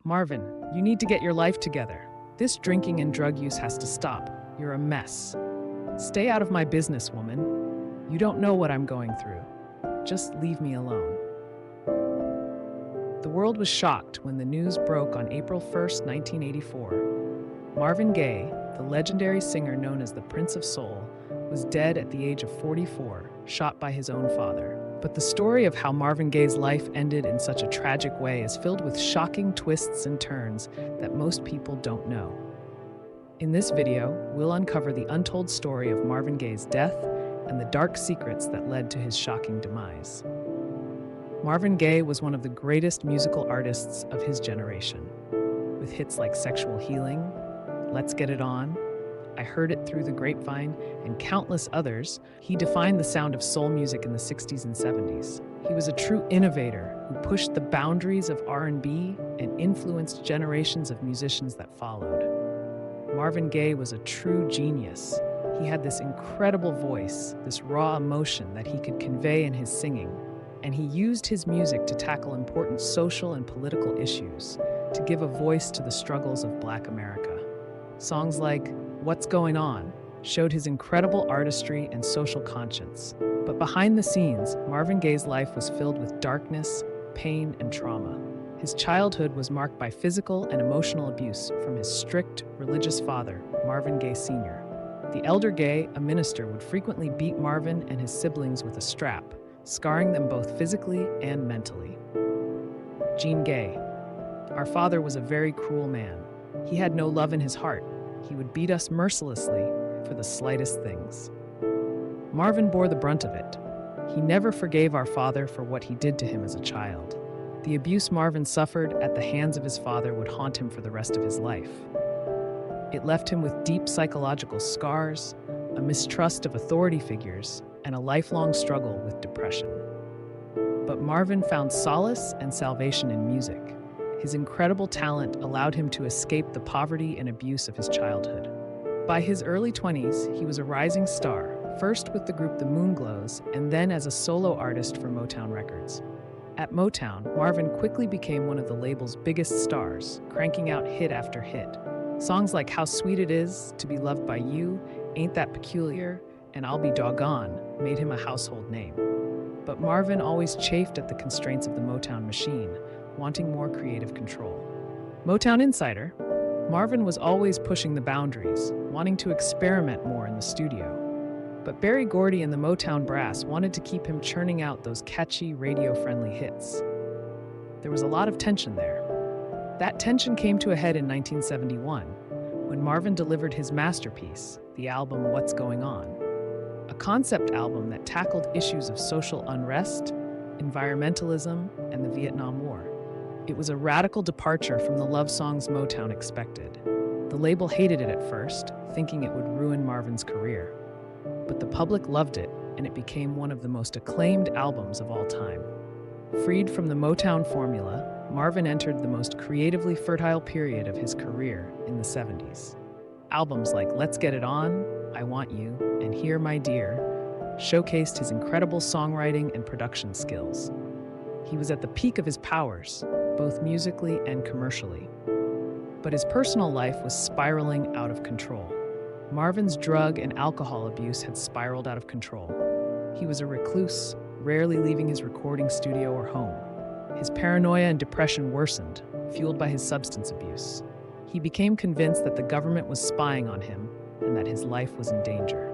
Marvin, you need to get your life together. This drinking and drug use has to stop. You're a mess. Stay out of my business, woman. You don't know what I'm going through. Just leave me alone. The world was shocked when the news broke on April 1st, 1984. Marvin Gaye, the legendary singer known as the Prince of Soul, was dead at the age of 44, shot by his own father. But the story of how Marvin Gaye's life ended in such a tragic way is filled with shocking twists and turns that most people don't know. In this video, we'll uncover the untold story of Marvin Gaye's death and the dark secrets that led to his shocking demise. Marvin Gaye was one of the greatest musical artists of his generation. With hits like Sexual Healing, Let's Get It On, I Heard It Through the Grapevine, and countless others, he defined the sound of soul music in the 60s and 70s. He was a true innovator who pushed the boundaries of R&B and influenced generations of musicians that followed. Marvin Gaye was a true genius. He had this incredible voice, this raw emotion that he could convey in his singing, and he used his music to tackle important social and political issues, to give a voice to the struggles of Black America. Songs like What's Going On showed his incredible artistry and social conscience. But behind the scenes, Marvin Gaye's life was filled with darkness, pain, and trauma. His childhood was marked by physical and emotional abuse from his strict religious father, Marvin Gaye Sr. The elder Gaye, a minister, would frequently beat Marvin and his siblings with a strap, scarring them both physically and mentally. Gene Gaye. Our father was a very cruel man. He had no love in his heart. He would beat us mercilessly for the slightest things. Marvin bore the brunt of it. He never forgave our father for what he did to him as a child. The abuse Marvin suffered at the hands of his father would haunt him for the rest of his life. It left him with deep psychological scars, a mistrust of authority figures, and a lifelong struggle with depression. But Marvin found solace and salvation in music. His incredible talent allowed him to escape the poverty and abuse of his childhood. By his early 20s, he was a rising star, first with the group The Moonglows, and then as a solo artist for Motown Records. At Motown, Marvin quickly became one of the label's biggest stars, cranking out hit after hit. Songs like How Sweet It Is to Be Loved by You, Ain't That Peculiar, and I'll Be Doggone made him a household name. But Marvin always chafed at the constraints of the Motown machine, wanting more creative control. Motown Insider, Marvin was always pushing the boundaries, wanting to experiment more in the studio. But Berry Gordy and the Motown brass wanted to keep him churning out those catchy, radio-friendly hits. There was a lot of tension there. That tension came to a head in 1971, when Marvin delivered his masterpiece, the album What's Going On, a concept album that tackled issues of social unrest, environmentalism, and the Vietnam War. It was a radical departure from the love songs Motown expected. The label hated it at first, thinking it would ruin Marvin's career. But the public loved it, and it became one of the most acclaimed albums of all time. Freed from the Motown formula, Marvin entered the most creatively fertile period of his career in the 70s. Albums like Let's Get It On, I Want You, and Here My Dear showcased his incredible songwriting and production skills. He was at the peak of his powers, both musically and commercially. But his personal life was spiraling out of control. Marvin's drug and alcohol abuse had spiraled out of control. He was a recluse, rarely leaving his recording studio or home. His paranoia and depression worsened, fueled by his substance abuse. He became convinced that the government was spying on him and that his life was in danger.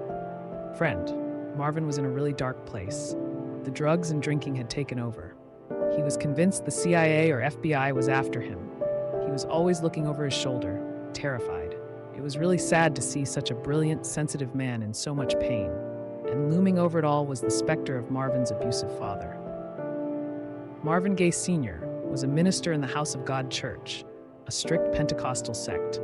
Friend, Marvin was in a really dark place. The drugs and drinking had taken over. He was convinced the CIA or FBI was after him. He was always looking over his shoulder, terrified. It was really sad to see such a brilliant, sensitive man in so much pain, and looming over it all was the specter of Marvin's abusive father. Marvin Gaye Sr. was a minister in the House of God Church, a strict Pentecostal sect.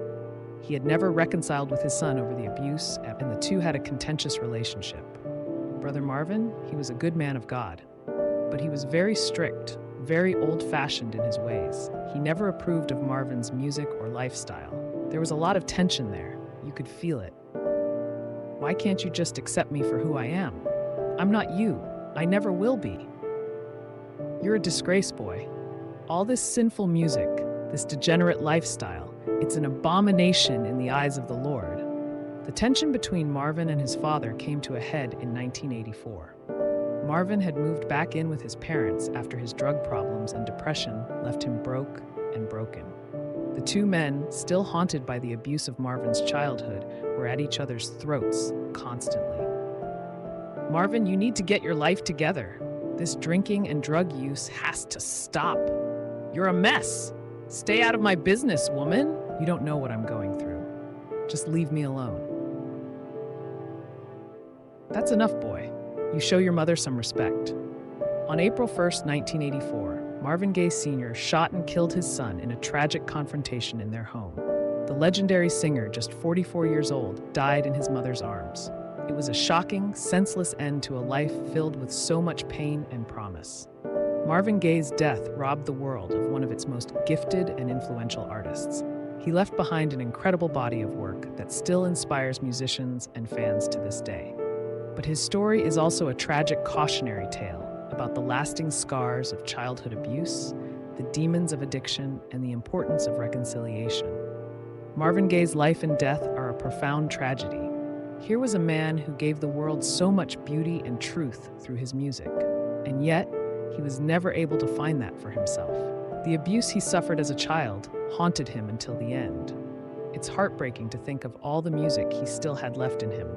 He had never reconciled with his son over the abuse, and the two had a contentious relationship. Brother Marvin, he was a good man of God, but he was very strict, very old-fashioned in his ways. He never approved of Marvin's music or lifestyle. There was a lot of tension there. You could feel it. Why can't you just accept me for who I am? I'm not you. I never will be. You're a disgrace, boy. All this sinful music, this degenerate lifestyle. It's an abomination in the eyes of the Lord. The tension between Marvin and his father came to a head in 1984. Marvin had moved back in with his parents after his drug problems and depression left him broke and broken. The two men, still haunted by the abuse of Marvin's childhood, were at each other's throats constantly. "Marvin, you need to get your life together. This drinking and drug use has to stop. You're a mess. Stay out of my business, woman. You don't know what I'm going through. Just leave me alone." "That's enough, boy. You show your mother some respect." On April 1st, 1984, Marvin Gaye Sr. shot and killed his son in a tragic confrontation in their home. The legendary singer, just 44 years old, died in his mother's arms. It was a shocking, senseless end to a life filled with so much pain and promise. Marvin Gaye's death robbed the world of one of its most gifted and influential artists. He left behind an incredible body of work that still inspires musicians and fans to this day. But his story is also a tragic cautionary tale about the lasting scars of childhood abuse, the demons of addiction, and the importance of reconciliation. Marvin Gaye's life and death are a profound tragedy. Here was a man who gave the world so much beauty and truth through his music, and yet he was never able to find that for himself. The abuse he suffered as a child haunted him until the end. It's heartbreaking to think of all the music he still had left in him.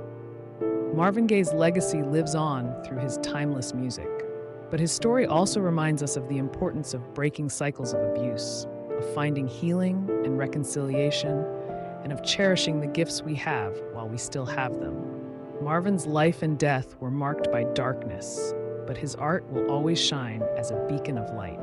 Marvin Gaye's legacy lives on through his timeless music, but his story also reminds us of the importance of breaking cycles of abuse, of finding healing and reconciliation, and of cherishing the gifts we have while we still have them. Marvin's life and death were marked by darkness, but his art will always shine as a beacon of light.